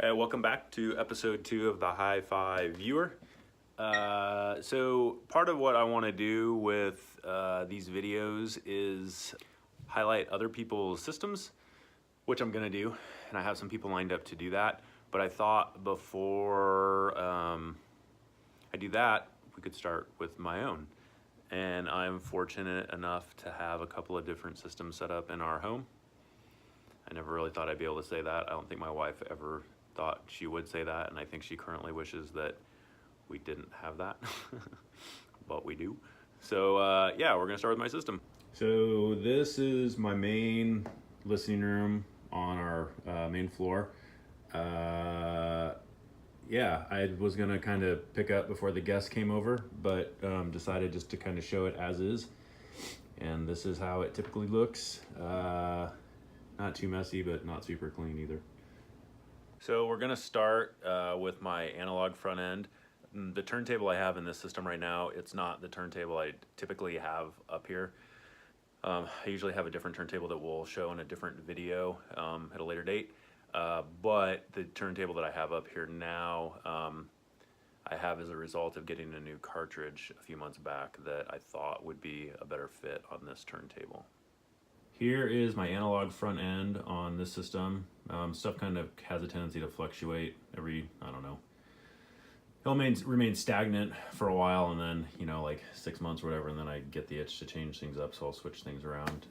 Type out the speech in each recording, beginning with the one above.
Welcome back to episode 2 of the Hi-Fi Viewer. So part of what I want to do with these videos is highlight other people's systems, which I'm going to do, and I have some people lined up to do that. But I thought before I do that, we could start with my own. And I'm fortunate enough to have a couple of different systems set up in our home. I never really thought I'd be able to say that. I don't think my wife ever thought she would say that, and I think she currently wishes that we didn't have that, but we do. So yeah, we're gonna start with my system. So this is my main listening room on our main floor. Yeah, I was gonna kind of pick up before the guests came over, but decided just to kind of show it as is. And this is how it typically looks. Not too messy, but not super clean either. So we're gonna start with my analog front end. The turntable I have in this system right now, it's not the turntable I typically have up here. I usually have a different turntable that we'll show in a different video at a later date. But the turntable that I have up here now, I have as a result of getting a new cartridge a few months back that I thought would be a better fit on this turntable. Here is my analog front end on this system. Stuff kind of has a tendency to fluctuate every, I don't know. It'll remain stagnant for a while, and then, you know, like 6 months or whatever, and then I get the itch to change things up, so I'll switch things around.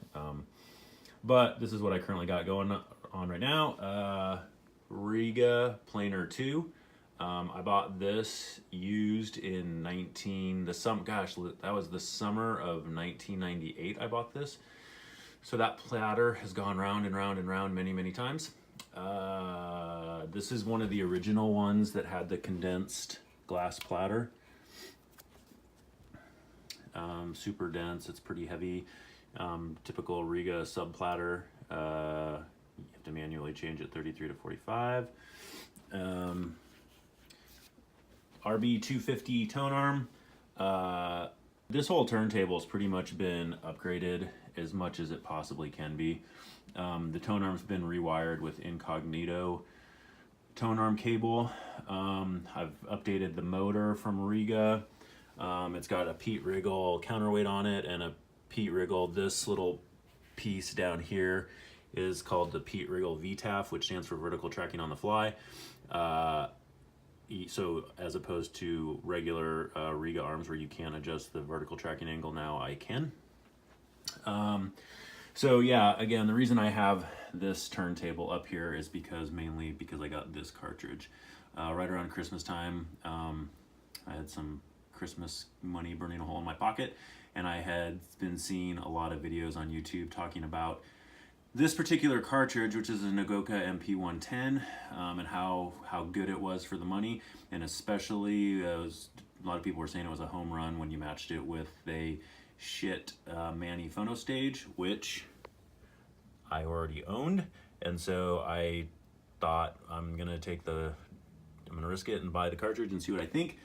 But this is what I currently got going on right now. Riga Planer 2. I bought this used in that was the summer of 1998 I bought this. So that platter has gone round and round and round many, many times. This is one of the original ones that had the condensed glass platter. Super dense, it's pretty heavy. Typical Riga sub platter. You have to manually change it 33 to 45. RB250 tone arm. This whole turntable has pretty much been upgraded as much as it possibly can be. The tone arm's been rewired with incognito tone arm cable. I've updated the motor from Riga. It's got a Pete Riggle counterweight on it and a Pete Riggle. This little piece down here is called the Pete Riggle VTAF, which stands for vertical tracking on the fly. So as opposed to regular Riga arms where you can't adjust the vertical tracking angle, now I can. So yeah, again, the reason I have this turntable up here is mainly because I got this cartridge. Right around Christmas time, I had some Christmas money burning a hole in my pocket, and I had been seeing a lot of videos on YouTube talking about this particular cartridge, which is a Nagoka MP110, and how good it was for the money, and especially a lot of people were saying it was a home run when you matched it with a shit Manny Phono Stage, which I already owned, and so I thought I'm gonna risk it and buy the cartridge and see what I think.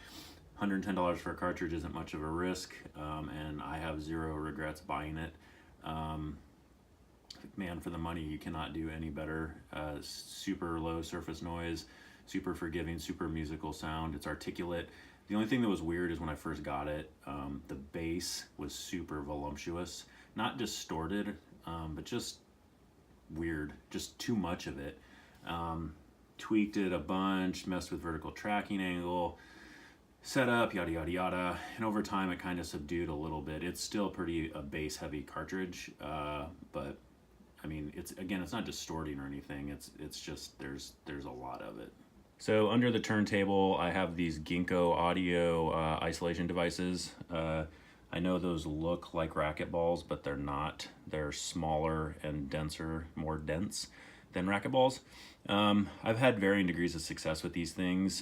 $110 for a cartridge isn't much of a risk, and I have zero regrets buying it. Man, for the money, you cannot do any better. Super low surface noise, super forgiving, super musical sound. It's articulate. The only thing that was weird is when I first got it, the bass was super voluptuous. Not distorted, but just weird. Just too much of it. Tweaked it a bunch, messed with vertical tracking angle, setup, yada, yada, yada. And over time, it kind of subdued a little bit. It's still pretty a bass-heavy cartridge, but I mean, it's not distorting or anything. It's just there's a lot of it. So under the turntable, I have these Ginkgo audio isolation devices. I know those look like racquetballs, but they're not. They're smaller and denser, more dense than racquetballs. I've had varying degrees of success with these things.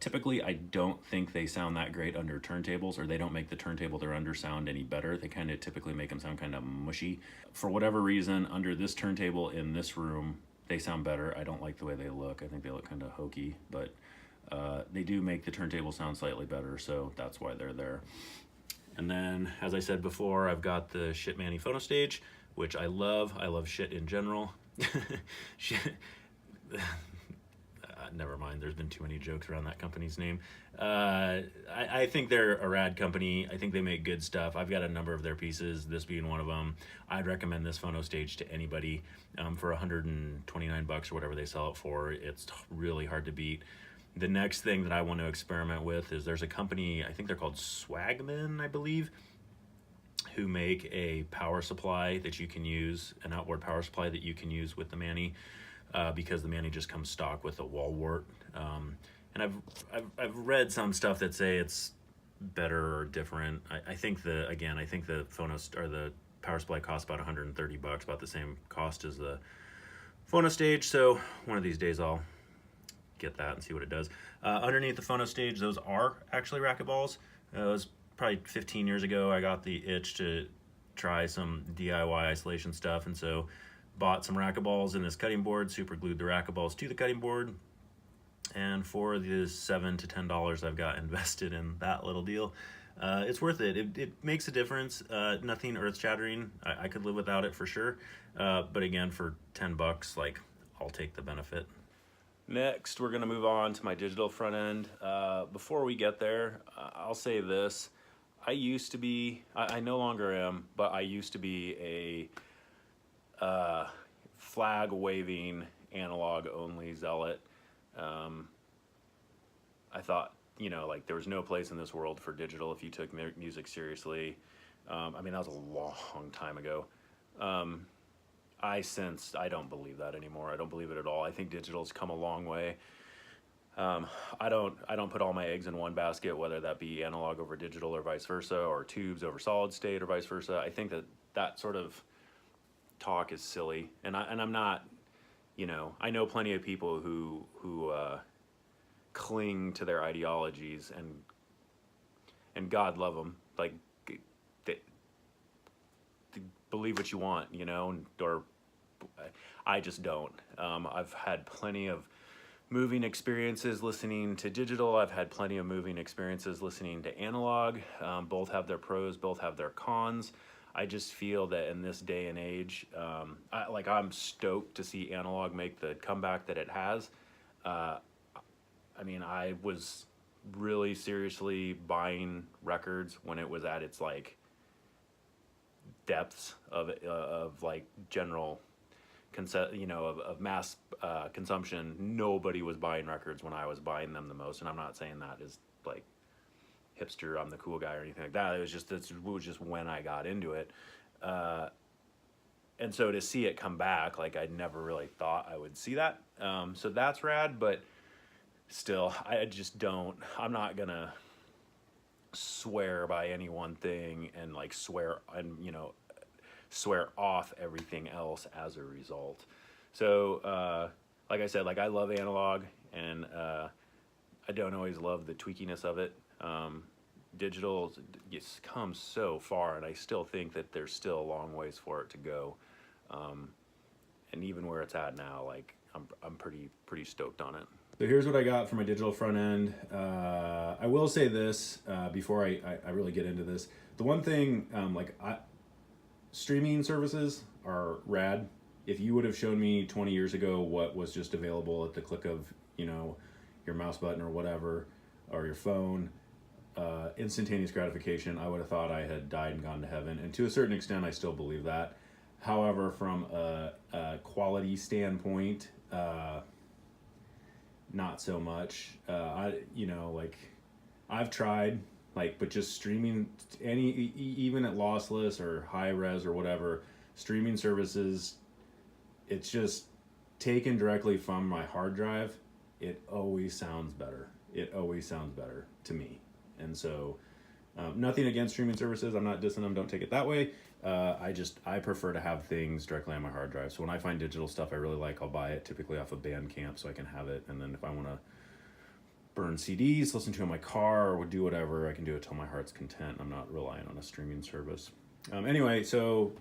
Typically, I don't think they sound that great under turntables, or they don't make the turntable they're under sound any better. They kind of typically make them sound kind of mushy. For whatever reason, under this turntable in this room, they sound better. I don't like the way they look. I think they look kind of hokey, but they do make the turntable sound slightly better, so that's why they're there. And then, as I said before, I've got the shit Manny Phono Stage, which I love. I love shit in general. Shit. never mind. There's been too many jokes around that company's name. I think they're a rad company. I think they make good stuff. I've got a number of their pieces, this being one of them. I'd recommend this Phonostage to anybody for $129 or whatever they sell it for. It's really hard to beat. The next thing that I want to experiment with is there's a company, I think they're called Swagman, I believe, who make a power supply that you can use, an outboard power supply that you can use with the Manny, because the Manny just comes stock with a wall wart. And I've read some stuff that say it's better or different. I think the Phonos or the power supply costs about $130, about the same cost as the Phonostage. So one of these days I'll get that and see what it does. Underneath the Phonostage, those are actually racquetballs. It was probably 15 years ago I got the itch to try some DIY isolation stuff, and so bought some racquetballs in this cutting board, super glued the racquetballs to the cutting board, and for the $7 to $10 I've got invested in that little deal, it's worth it. It makes a difference. Nothing earth-shattering. I could live without it for sure, but again, for $10, like, I'll take the benefit. Next, we're gonna move on to my digital front end. Before we get there, I'll say this. I used to be, I no longer am, but I used to be a flag waving analog only zealot. I thought, you know, like there was no place in this world for digital if you took music seriously. I mean, that was a long time ago. I don't believe that anymore. I don't believe it at all. I think digital's come a long way. I don't put all my eggs in one basket, whether that be analog over digital or vice versa, or tubes over solid state or vice versa. I think that sort of talk is silly, and I'm not, you know, I know plenty of people who cling to their ideologies, and God love them, like they believe what you want, you know, or I just don't. I've had plenty of moving experiences listening to digital. I've had plenty of moving experiences listening to analog. Both have their pros, both have their cons. I just feel that in this day and age, I'm stoked to see analog make the comeback that it has. I mean, I was really seriously buying records when it was at its like depths of like general of mass consumption. Nobody was buying records when I was buying them the most, and I'm not saying that is like hipster, I'm the cool guy or anything like that. It was just when I got into it, and so to see it come back, like I never really thought I would see that. So that's rad, but still, I'm not gonna swear by any one thing and like swear off everything else as a result. So like I said, like I love analog, and I don't always love the tweakiness of it. Digital it's come so far, and I still think that there's still a long ways for it to go. And even where it's at now, like I'm pretty stoked on it. So here's what I got for my digital front end. I will say this before I really get into this. The one thing, streaming services are rad. If you would have shown me 20 years ago what was just available at the click of, you know, your mouse button or whatever, or your phone, instantaneous gratification, I would have thought I had died and gone to heaven. And to a certain extent, I still believe that. However, from a quality standpoint, not so much. I've tried, but just streaming even at lossless or high res or whatever, streaming services, it's just taken directly from my hard drive. It always sounds better. It always sounds better to me. And so, nothing against streaming services. I'm not dissing them. Don't take it that way. I prefer to have things directly on my hard drive. So when I find digital stuff I really like, I'll buy it typically off of Bandcamp so I can have it. And then if I want to burn CDs, listen to it in my car, or do whatever, I can do it till my heart's content. I'm not relying on a streaming service. Anyway, so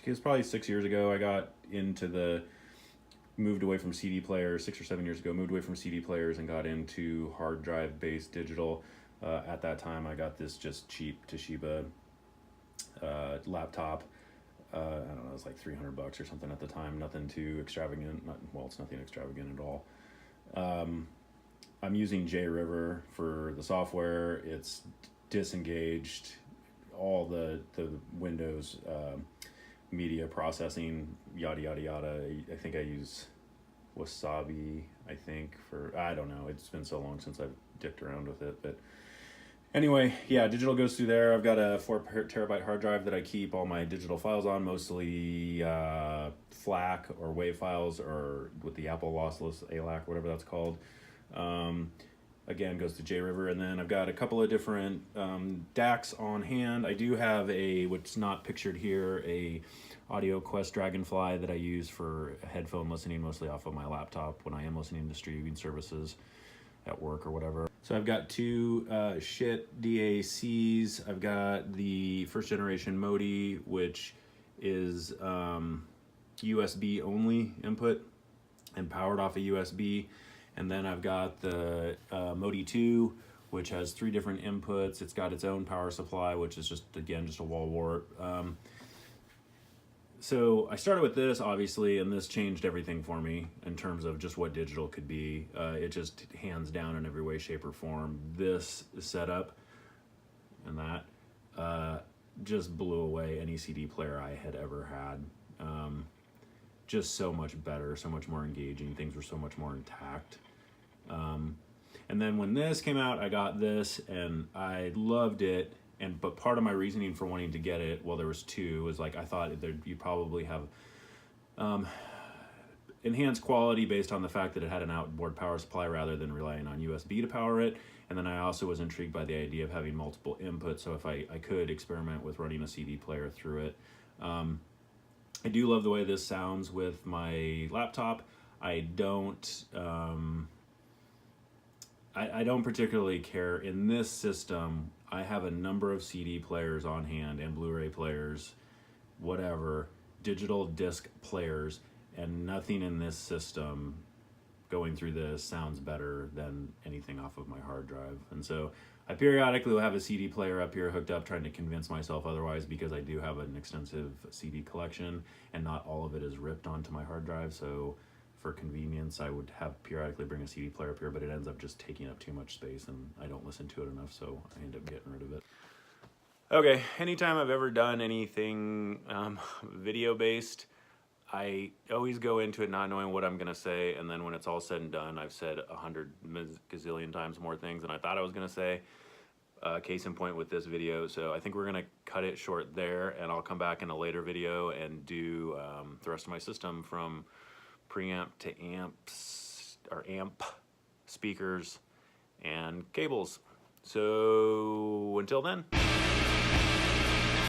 it's probably 6 years ago I got moved away from CD players, 6 or 7 years ago, moved away from CD players and got into hard drive based digital. At that time I got this just cheap Toshiba laptop. I don't know, it was like $300 or something at the time. Nothing too extravagant. It's nothing extravagant at all. I'm using JRiver for the software. It's disengaged all the Windows media processing, yada yada yada. I think I use Wasabi, I think, for, I don't know, it's been so long since I've dicked around with it, but anyway, yeah, digital goes through there. I've got a 4 terabyte hard drive that I keep all my digital files on, mostly FLAC or WAV files, or with the Apple lossless ALAC, whatever that's called. Again, goes to JRiver. And then I've got a couple of different DACs on hand. I do have a, what's not pictured here, a Audio Quest Dragonfly that I use for headphone listening, mostly off of my laptop when I am listening to streaming services at work or whatever. So I've got two shit DACs. I've got the first generation Modi, which is USB only input and powered off a USB. And then I've got the Modi 2, which has 3 different inputs. It's got its own power supply, which is just, again, just a wall wart. So I started with this, obviously, and this changed everything for me in terms of just what digital could be. It just, hands down, in every way, shape, or form, this setup and that just blew away any CD player I had ever had. Just so much better, so much more engaging. Things were so much more intact. And then when this came out, I got this and I loved it. But part of my reasoning for wanting to get it, well, there was two, was like I thought you probably have enhanced quality based on the fact that it had an outboard power supply rather than relying on USB to power it. And then I also was intrigued by the idea of having multiple inputs, so if I could experiment with running a CD player through it. I do love the way this sounds with my laptop. I don't I don't particularly care. In this system, I have a number of CD players on hand and Blu-ray players, whatever, digital disc players, and nothing in this system going through this sounds better than anything off of my hard drive. And so I periodically will have a CD player up here hooked up, trying to convince myself otherwise, because I do have an extensive CD collection and not all of it is ripped onto my hard drive. So for convenience, I would have periodically bring a CD player up here, but it ends up just taking up too much space and I don't listen to it enough, so I end up getting rid of it. Okay, anytime I've ever done anything video based, I always go into it not knowing what I'm gonna say, and then when it's all said and done, I've said 100 gazillion times more things than I thought I was gonna say. Case in point with this video. So I think we're gonna cut it short there, and I'll come back in a later video and do the rest of my system from preamp to amps, or amp, speakers, and cables. So until then.